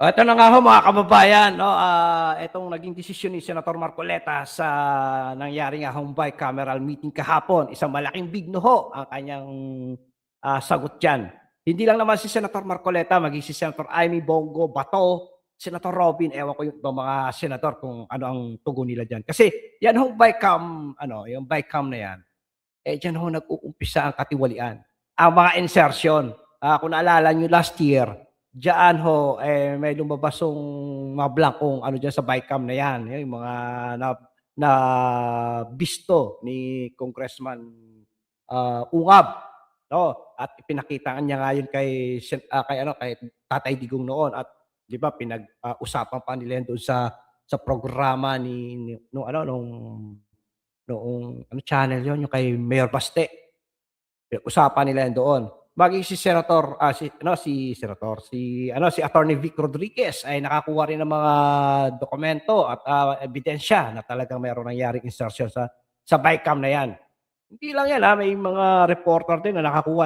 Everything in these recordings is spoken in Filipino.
Ito na nga ho mga kababayan 'no, itong naging desisyon ni Senator Marcoleta sa nangyari nga hong bicameral meeting kahapon, isang malaking big no ho ang kanyang, sagot diyan. Hindi lang naman si Senator Marcoleta maging si Senator Amy Bongo Bato, Senator Robin, ewan ko yung ibang mga senador kung ano ang tugon nila diyan. Kasi yan hong yung BICAM na yan, diyan ho nag-uumpisa ang katiwalian. Ang mga insertion, kung naalala niyo last year, diyaan ho, may lumabasong mga blankong ano diyan sa BICAM na yan, yung mga na nabisto ni Congressman, Ungab, 'no? At ipinakita niya nga yun kay Tatay Digong noon at 'di ba usapan pa nila yun doon sa programa noong ano channel yun, yung kay Mayor Baste. Usapan nila yan doon. Maging si Senator, si Attorney Vic Rodriguez ay nakakuha rin ng mga dokumento at, ebidensya na talagang mayroong nangyaring insertion sa BICAM na yan. Hindi lang yan, may mga reporter din na nakakuha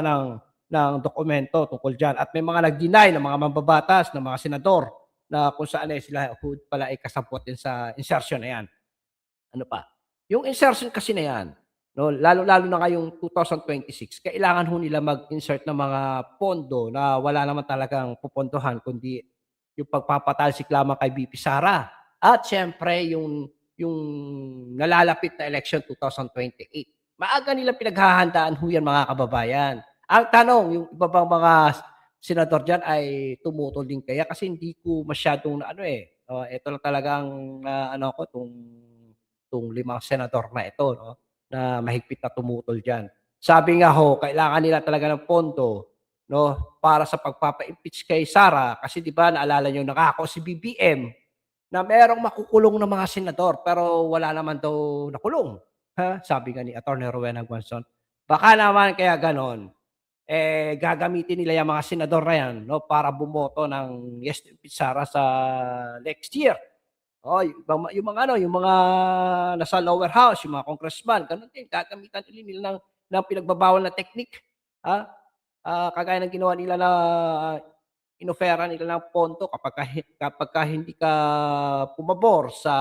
ng dokumento tungkol diyan at may mga nag-deny ng mga mambabatas, ng mga senador na kung saan sila pala ay kasangkot din sa insertion na yan. Ano pa, yung insertion kasi na yan, 'no, lalong-lalo na ngayong 2026 kailangan ho nila mag-insert ng mga pondo na wala naman talagang popondohan kundi yung pagpapatalsik lamang kay VP Sara at siyempre yung nalalapit na election 2028. Maaga nilang pinaghahandaan ho yan mga kababayan. Ang tanong, yung iba bang mga senador diyan ay tumutol din kaya? Kasi hindi ko masyadong na ano, eto lang talagang ano ko 'tong 5 senador na ito 'no, na mahigpit na tumutol diyan. Sabi nga ho, kailangan nila talaga ng pondo 'no, para sa pagpapa-impeach kay Sara kasi 'di ba naalala niyo nangako si BBM na merong makukulong na mga senador pero wala naman daw nakulong, ha? Sabi nga ni Attorney Rowena Guanzon. Baka naman kaya gano'n, gagamitin nila yang mga senador na yan 'no, para bumoto ng yes to impeach Sara sa next year. Oo, yung mga nasa lower house, yung mga congressman, gano'n din gagamitan uli nila ng pinagbabawal na teknik, ah, kagaya ng ginawa nila na inofera nila ng pondo kapagka hindi ka pumabor sa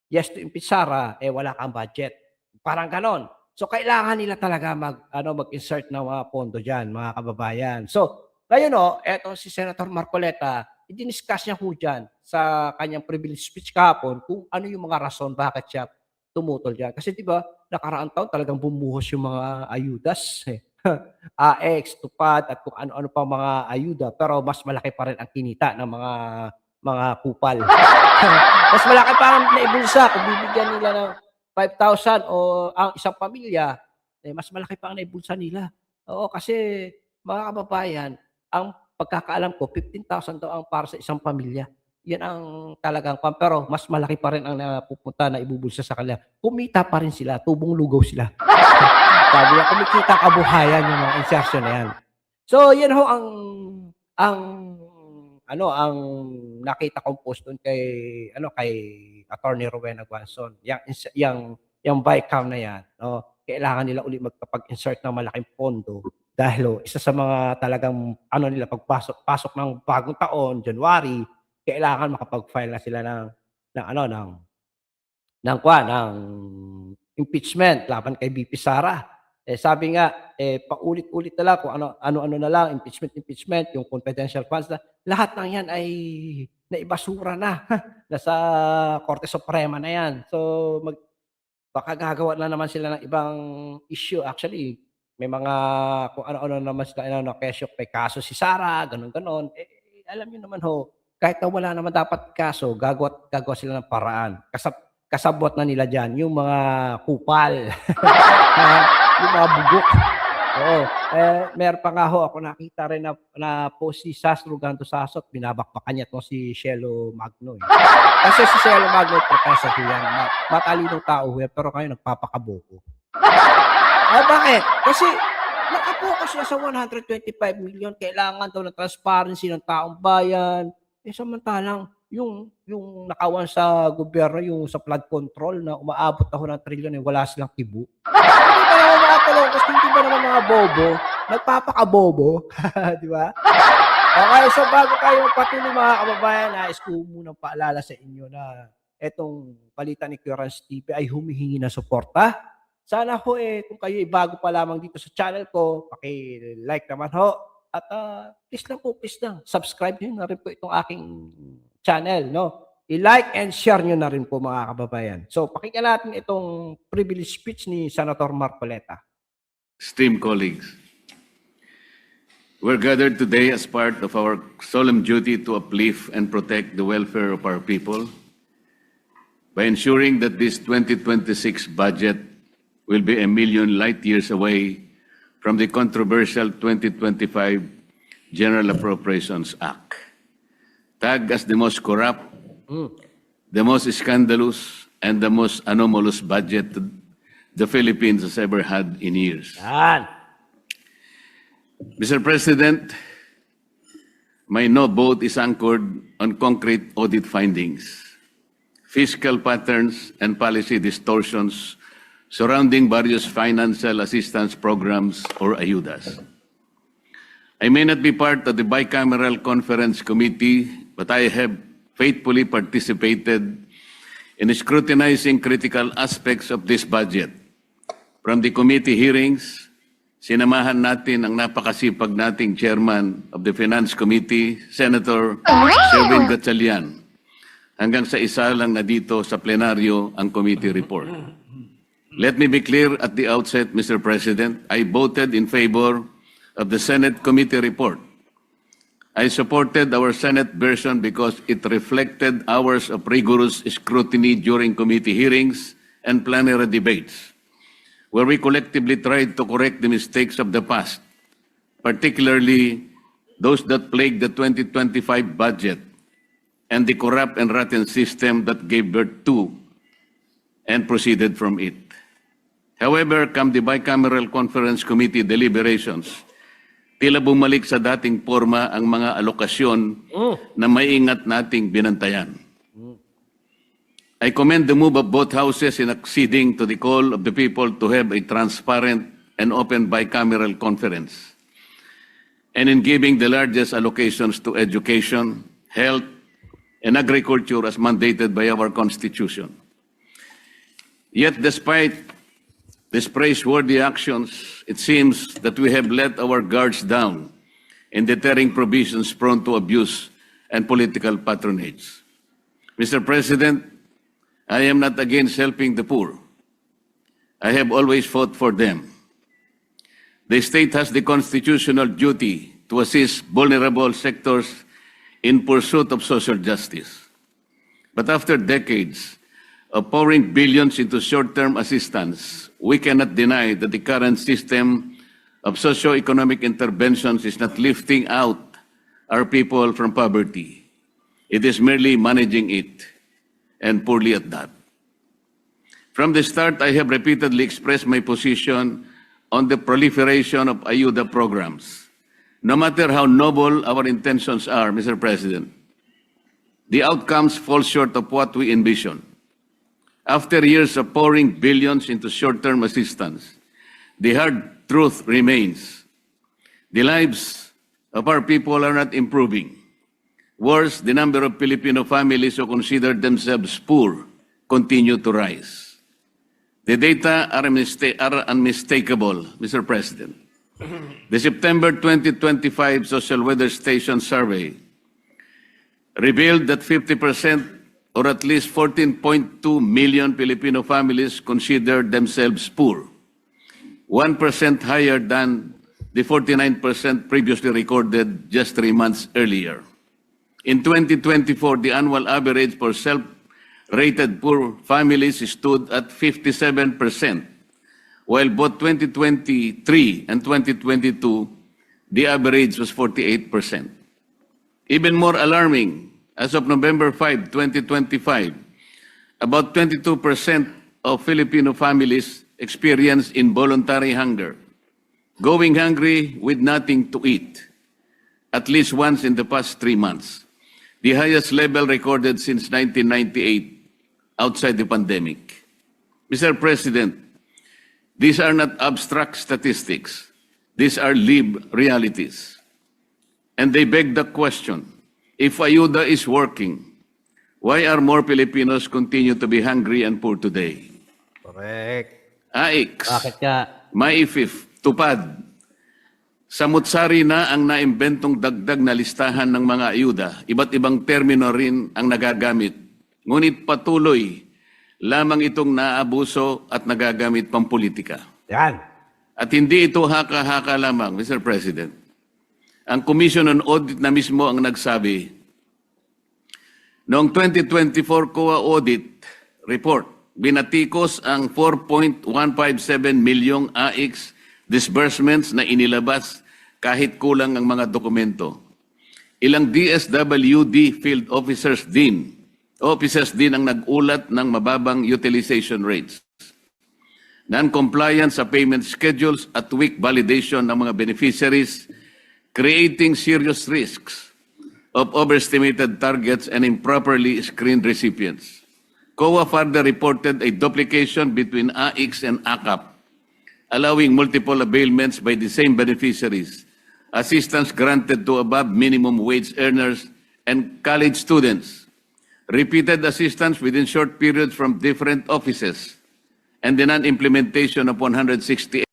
yes to impeach Sara, wala kang budget, parang gano'n. So, kailangan nila talaga mag-insert ng mga pondo diyan, mga kababayan. So, ngayon eto si Senator Marcoleta, i-diniscuss niya ho diyan sa kanyang privilege speech kahapon kung ano yung mga rason bakit siya tumutol diyan. Kasi 'di ba, nakaraang taon talagang bumuhos yung mga ayudas, AX, TUPAD at kung ano-ano pang mga ayuda, pero mas malaki pa rin ang kinita ng mga kupal. Mas malaki pa ang naibulsa kung bibigyan nila ng 5,000 o ang isang pamilya, mas malaki pa ang naibulsa nila. Oo, kasi mga kababayan, ang pagkakaalam ko 15,000 daw ang para sa isang pamilya. 'Yan ang talagang pero mas malaki pa rin ang naibubulsa sa kanila. Kumita pa rin sila, tubong lugaw sila. Sabi niya kumikita ang kabuhayan yung mga insertion na 'yan. So, 'yan ho ang ang nakita kong post dun kay Attorney Rowena Guanzon, yang BICAM na yan 'no, kailangan nila uli magkapag-insert ng malaking pondo dahil isa sa mga talagang ano nila pasok ng bagong taon, January, kailangan makapag-file na sila ng impeachment laban kay VP Sara. Sabi nga, paulit-ulit na lang kung ano-ano na lang, impeachment, yung confidential funds na lahat ng 'yan ay naibasura na. Nasa Korte Suprema na 'yan. So, baka gagawa na naman sila ng ibang issue. Actually, may mga kung ano-ano naman sila na kesyo, may kaso si Sara, gano'n-gano'n. Alam niyo naman ho, kahit na wala naman dapat kaso, gagawa sila ng paraan. Kasabwat na nila diyan yung mga kupal, yung mga bugok. Oo, meron pa nga ho ako nakita rin na post si Sastro Ganto Sasot, binabakbakan niya 'tong si Cielo Magno, eh. Kasi si Cielo Magno professor ho yan, matalinong tao ho yan, pero ngayon nagpapakabobo. Bakit? Kasi naka-focus siya sa 125 million, kailangan daw ng transparency ng taong bayan. Samantalang yung nakawan sa gobyerno, yung sa flood control na umaabot na ho ng trilyon, wala silang kibo. Hindi ba naman mga talokos, hindi ba naman mga bobo, nagpapakabobo, 'di ba? Okay, so bago tayo patuloy mga kababayan, nais ko munang paalala sa inyo na etong Palitan ni Clearance TV ay humihingi ng suporta. Sana ho kung kayo ay bago pa lamang dito sa channel ko, paki-like naman ho. At please lang, subscribe nyo na rin po itong aking channel, no? I-like and share nyo na rin po mga kababayan. So pakinggan natin itong privilege speech ni Senator Marcoleta. Esteemed colleagues, we're gathered today as part of our solemn duty to uplift and protect the welfare of our people by ensuring that this 2026 budget will be a million light years away from the controversial 2025 General Appropriations Act, tagged as the most corrupt, the most scandalous, and the most anomalous budget the Philippines has ever had in years. Yan. Mr. President, my no vote is anchored on concrete audit findings, fiscal patterns, and policy distortions surrounding various financial assistance programs or ayudas. I may not be part of the bicameral conference committee, but I have faithfully participated in scrutinizing critical aspects of this budget. From the committee hearings, sinamahan natin ang napakasipag nating chairman of the Finance Committee, Senator Sherwin Gatchalian, hanggang sa isa lang na dito sa plenaryo ang committee report. Let me be clear at the outset, Mr. President, I voted in favor of the Senate committee report. I supported our Senate version because it reflected hours of rigorous scrutiny during committee hearings and plenary debates, where we collectively tried to correct the mistakes of the past, particularly those that plagued the 2025 budget and the corrupt and rotten system that gave birth to and proceeded from it. However, come the bicameral conference committee deliberations, tila bumalik sa dating forma ang mga alokasyon na maingat nating binantayan. I commend the move of both houses in acceding to the call of the people to have a transparent and open bicameral conference, and in giving the largest allocations to education, health, and agriculture as mandated by our Constitution. Yet, despite these praiseworthy actions, it seems that we have let our guards down in deterring provisions prone to abuse and political patronage. Mr. President, I am not against helping the poor. I have always fought for them. The state has the constitutional duty to assist vulnerable sectors in pursuit of social justice. But after decades of pouring billions into short-term assistance, we cannot deny that the current system of socio-economic interventions is not lifting out our people from poverty. It is merely managing it, and poorly at that. From the start, I have repeatedly expressed my position on the proliferation of ayuda programs. No matter how noble our intentions are, Mr. President, the outcomes fall short of what we envision. After years of pouring billions into short-term assistance, the hard truth remains. The lives of our people are not improving. Worse, the number of Filipino families who consider themselves poor continue to rise. The data are unmistakable, Mr. President. The September 2025 Social Weather Station survey revealed that 50%, or at least 14.2 million Filipino families, consider themselves poor, 1% higher than the 49% previously recorded just 3 months earlier. In 2024, the annual average for self-rated poor families stood at 57%, while both 2023 and 2022, the average was 48%. Even more alarming, as of November 5, 2025, about 22% of Filipino families experience involuntary hunger, going hungry with nothing to eat, at least once in the past 3 months, the highest level recorded since 1998 outside the pandemic. Mr. President, these are not abstract statistics. These are lived realities. And they beg the question, if ayuda is working, why are more Filipinos continue to be hungry and poor today? Correct. AIX, Bakit ka? May 5, tupad. Samutsari na ang naimbentong dagdag na listahan ng mga ayuda. Iba't ibang termino rin ang nagagamit. Ngunit patuloy lamang itong naabuso at nagagamit pampolitika. Yan. At hindi ito haka-haka lamang, Mr. President. Ang Commission on Audit na mismo ang nagsabi, noong 2024 COA Audit Report, binatikos ang 4.157 milyong AIX disbursements na inilabas kahit kulang ang mga dokumento. Ilang DSWD field officers din ang nag-ulat ng mababang utilization rates. Non-compliance sa payment schedules at weak validation ng mga beneficiaries, creating serious risks of overestimated targets and improperly screened recipients. COA further reported a duplication between AIX and ACAP, allowing multiple availments by the same beneficiaries, assistance granted to above minimum wage earners and college students, repeated assistance within short periods from different offices, and the non-implementation of 168.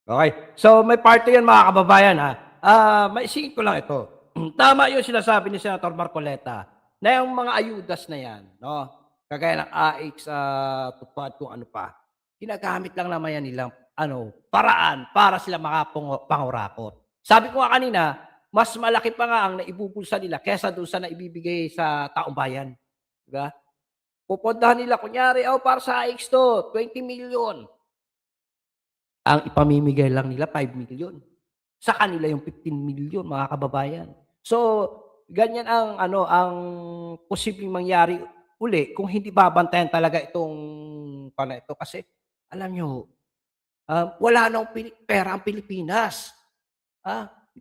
Okay. So may parte yan mga kababayan ha. Maisingit ko lang ito. Tama yung sinasabi ni Senator Marcoleta na yung mga ayudas na yan, no? Kagaya ng AIX, tupad kung ano pa. Ginagamit lang naman yan nilang paraan para sila makapangurakot. Sabi ko nga kanina, mas malaki pa nga ang naibubulsa nila kesa doon sa naibibigay sa taong bayan. Diba? Pupuntahan nila, kunyari, para sa AIX to, 20 million. Ang ipamimigay lang nila, 5 million. Sa kanila yung 15 million, mga kababayan. So, ganyan ang posibleng mangyari uli kung hindi babantayan talaga itong ito. Kasi, alam nyo, wala nang pera ang Pilipinas.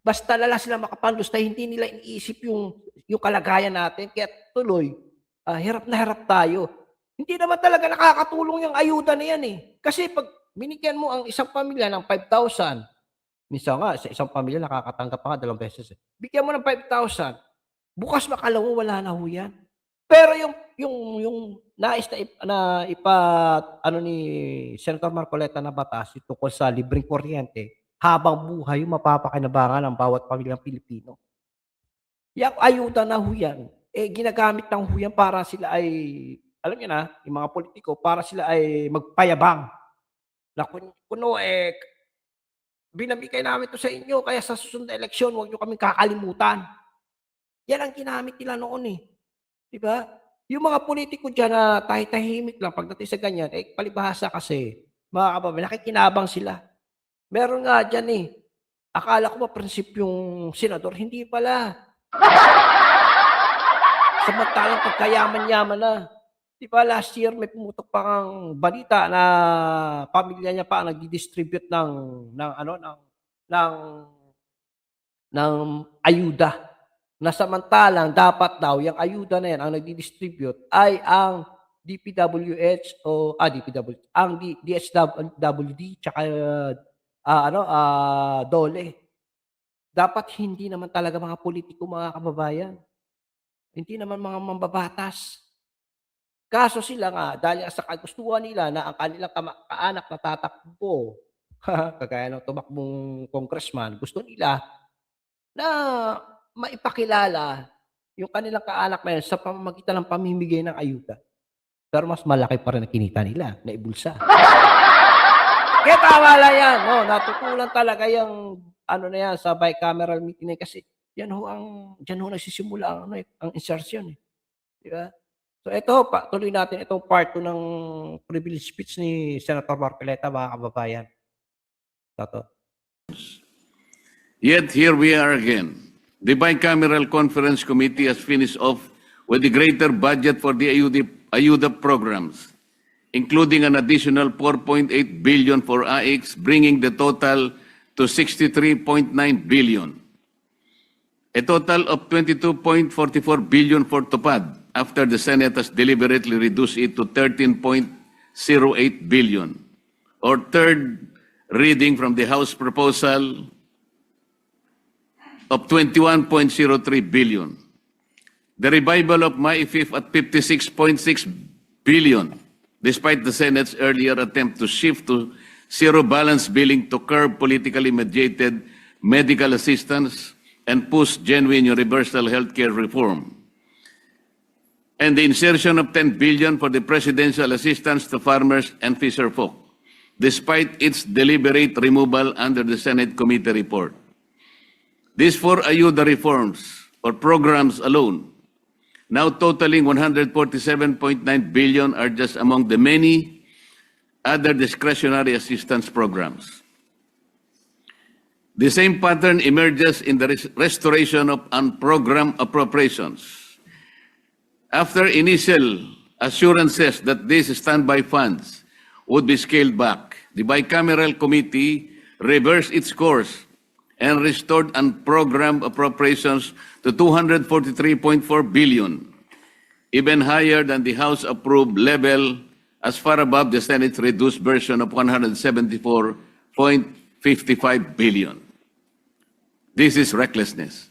Basta lala sila makapanlusta, hindi nila iniisip yung kalagayan natin. Kaya tuloy, hirap na hirap tayo. Hindi naman talaga nakakatulong yung ayuda na yan eh. Kasi pag binigyan mo ang isang pamilya ng 5,000, minsan nga sa isang pamilya nakakatanggap pa nga 2 beses eh. Bigyan mo ng 5,000, bukas makalawa wala na ho yan. Pero yung nais na ni Senator Marcoleta na batas tungkol sa libreng kuryente, habang buhay yung mapapakinabangan ng bawat pamilyang Pilipino. Yung ayuda na ho yan, ginagamit ng ho yan para sila ay, alam niyo na, yung mga politiko, para sila ay magpayabang. Na kuno binabigay namin to sa inyo, kaya sa susunod na eleksyon, huwag nyo kaming kakalimutan. Yan ang ginamit nila noon eh. Diba? Yung mga politiko dyan na tahimik lang pagdating sa ganyan, palibhasa kasi, mga kababayan, nakikinabang sila. Meron nga dyan eh. Akala ko prinsipyong senador, hindi pala. Samantalang pagkayaman-yaman na. Di ba last year may pumutok pa kang balita na pamilya niya pa ang nagdi-distribute ng ayuda. Na samantalang dapat daw yung ayuda na yan ang nagdi-distribute ay ang DPWH o ang DSWD tsaka DOLE. Dapat hindi naman talaga mga politiko, mga kababayan. Hindi naman mga mambabatas. Kaso sila nga, dahil sa kagustuhan nila na ang kanilang kaanak na tatakbo, kagaya ng tumakbong congressman, gusto nila na maipakilala yung kanilang kaanak na yun sa pamamagitan ng pamimigay ng ayuda. Pero mas malaki pa rin ang kinita nila na ibulsa. Kaya tama lang yan, no? Natutulan talaga yung na yan sa bicameral meeting kasi diyan ho nagsisimula ang insertion eh. Di ba? So ito tuloy natin itong part 2 ng privilege speech ni Senator Marcoleta, mga kababayan. Toto. Yet here we are again. The Bicameral Conference Committee has finished off with the greater budget for the ayuda programs, including an additional 4.8 billion for AIX, bringing the total to 63.9 billion. A total of 22.44 billion for TUPAD, after the Senate has deliberately reduced it to 13.08 billion. Or third reading from the House proposal of 21.03 billion. The revival of MyFIF at 56.6 billion, despite the Senate's earlier attempt to shift to zero balance billing to curb politically mediated medical assistance and push genuine universal healthcare reform. And the insertion of 10 billion for the presidential assistance to farmers and fisherfolk, despite its deliberate removal under the Senate committee report. These four ayuda reforms or programs alone, now totaling 147.9 billion, are just among the many other discretionary assistance programs. The same pattern emerges in the restoration of unprogrammed appropriations. After initial assurances that these standby funds would be scaled back, the bicameral committee reversed its course and restored unprogrammed appropriations to 243.4 billion, even higher than the House-approved level, as far above the Senate's reduced version of 174.55 billion. This is recklessness.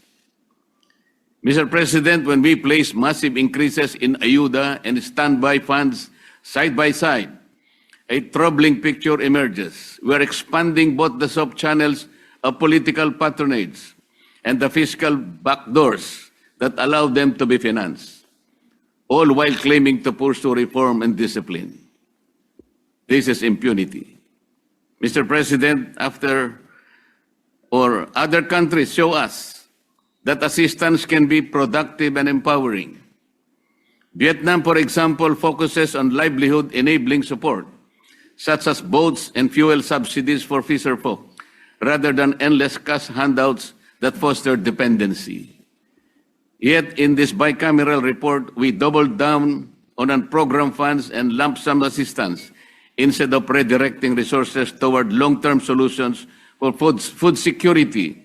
Mr. President, when we place massive increases in ayuda and standby funds side by side, a troubling picture emerges. We are expanding both the soft channels of political patronage and the fiscal backdoors that allow them to be financed, all while claiming to pursue reform and discipline. This is impunity. Mr. President, other countries show us that assistance can be productive and empowering. Vietnam, for example, focuses on livelihood-enabling support, such as boats and fuel subsidies for fisherfolk, rather than endless cash handouts that foster dependency. Yet, in this bicameral report, we doubled down on unprogrammed funds and lump sum assistance instead of redirecting resources toward long-term solutions for food security,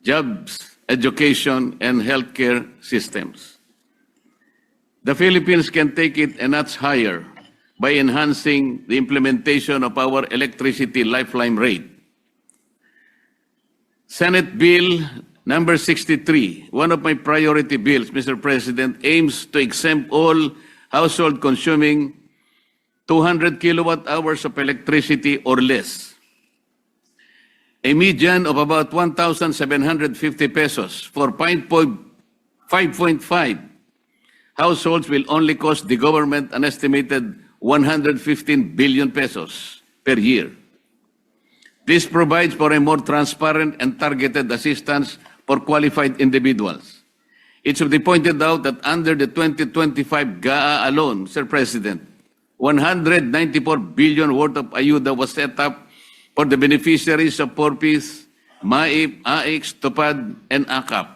jobs, education, and healthcare systems. The Philippines can take it a notch higher by enhancing the implementation of our electricity lifeline rate. Senate Bill number 63, one of my priority bills, Mr. President, aims to exempt all household consuming 200 kilowatt hours of electricity or less. A median of about 1,750 pesos for 5.5 households will only cost the government an estimated 115 billion pesos per year. This provides for a more transparent and targeted assistance for qualified individuals. It should be pointed out that under the 2025 GAA alone, Mr. President, 194 billion worth of ayuda was set up for the beneficiaries of PORPIS, MAIP, AIX, TUPAD, and AKAP.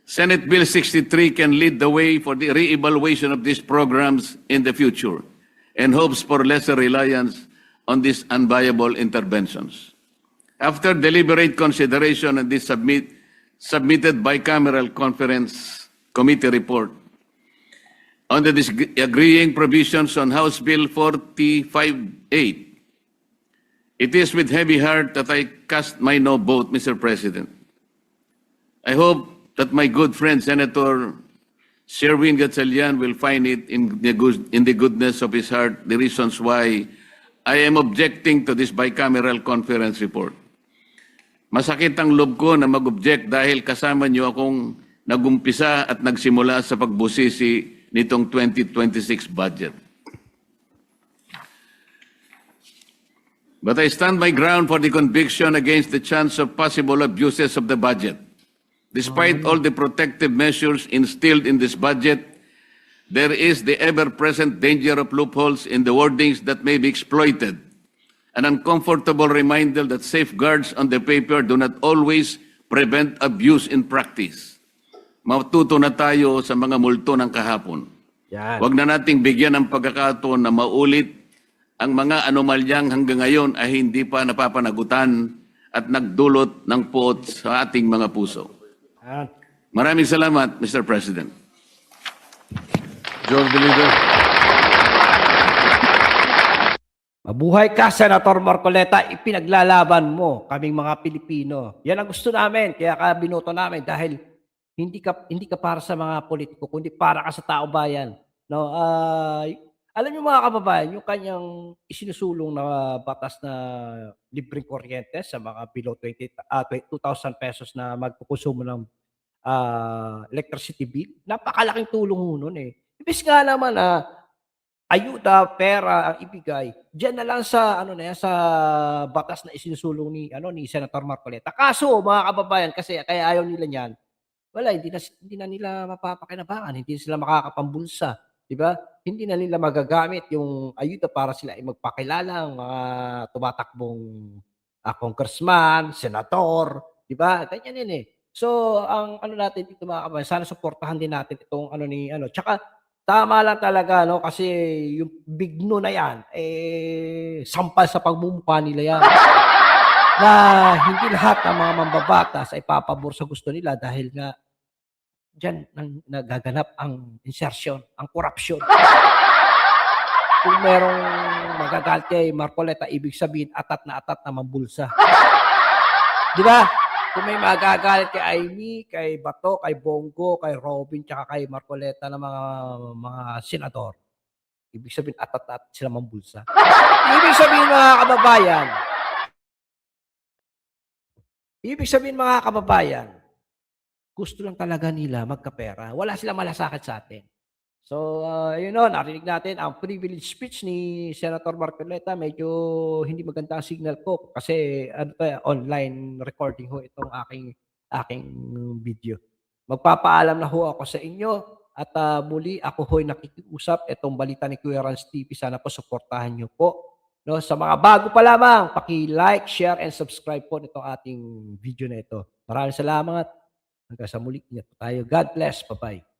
Senate Bill 63 can lead the way for the re-evaluation of these programs in the future and hopes for lesser reliance on these unviable interventions. After deliberate consideration of this submitted bicameral conference committee report on the disagreeing provisions on House Bill 45-8, it is with heavy heart that I cast my no vote, Mr. President. I hope that my good friend, Senator Sherwin Gatchalian, will find it in the goodness of his heart the reasons why I am objecting to this bicameral conference report. Masakit ang loob ko na mag-object dahil kasama niyo akong nagumpisa at nagsimula sa pagbusisi nitong 2026 budget. But I stand my ground for the conviction against the chance of possible abuses of the budget. Despite all the protective measures instilled in this budget, there is the ever-present danger of loopholes in the wordings that may be exploited. An uncomfortable reminder that safeguards on the paper do not always prevent abuse in practice. Matuto na tayo sa mga multo ng kahapon. Yan. Huwag na nating bigyan ng pagkakataon na maulit ang mga anomalyang hanggang ngayon ay hindi pa napapanagutan at nagdulot ng puot sa ating mga puso. Yan. Maraming salamat, Mr. President. George the Leader. Mabuhay ka, Senator Marcoleta. Ipinaglalaban mo kaming mga Pilipino. Yan ang gusto namin. Kaya ka binoto namin dahil hindi ka para sa mga politiko, kundi para ka sa tao bayan. No, alam niyo mga kababayan, yung kanyang isinusulong na batas na libreng kuryente sa mga below 2,000 pesos na magkukonsumo ng electricity bill, napakalaking tulong ho nun, eh. Imbes nga naman na ayuda, pera ang ibigay, diyan na lang sa ano na yan, sa batas na isinusulong ni Senator Marcoleta. Kaso mga kababayan, kasi kaya ayaw nila niyan, wala, hindi na nila mapapakinabangan, hindi sila makakapambulsa, 'di ba? Hindi na nila magagamit yung ayuda para sila ay magpakilala ang mga tumatakbong, congressman, senador, 'di ba? Ganyan 'yan, eh. So, ang ano natin dito mga kababayan, sana suportahan din natin itong ano ni ano, 'tsaka tama lang talaga 'no, kasi yung bigno na 'yan, sampal sa pagmumukha nila 'yan. Na hindi lahat ng mga mambabatas ay papabor sa gusto nila dahil nga diyan nagaganap ang insertion, ang korapsyon. Kung merong magagalit kay Marcoleta, ibig sabihin atat na mambulsa. 'Di ba? Kung may magagalit kay Amy, kay Bato, kay Bongo, kay Robin, tsaka kay Marcoleta na mga senador, ibig sabihin atat na atat sila mambulsa. Ibig sabihin mga kababayan, gusto lang talaga nila magkapera. Wala silang malasakit sa atin. So, yun 'no, narinig natin ang privilege speech ni Senator Marcoleta. Medyo hindi maganda ang signal ko kasi ano 'to, online recording ho itong aking video. Magpapaalam na ho ako sa inyo at, muli ako ho'y nakikiusap. Itong balita ni Kuya Rans TV, sana po suportahan niyo po 'no. Sa mga bago pa lamang, paki-like, share, and subscribe po nitong ating video na ito. Maraming salamat. Hanggang sa muli, ingat po tayo. God bless. Bye-bye.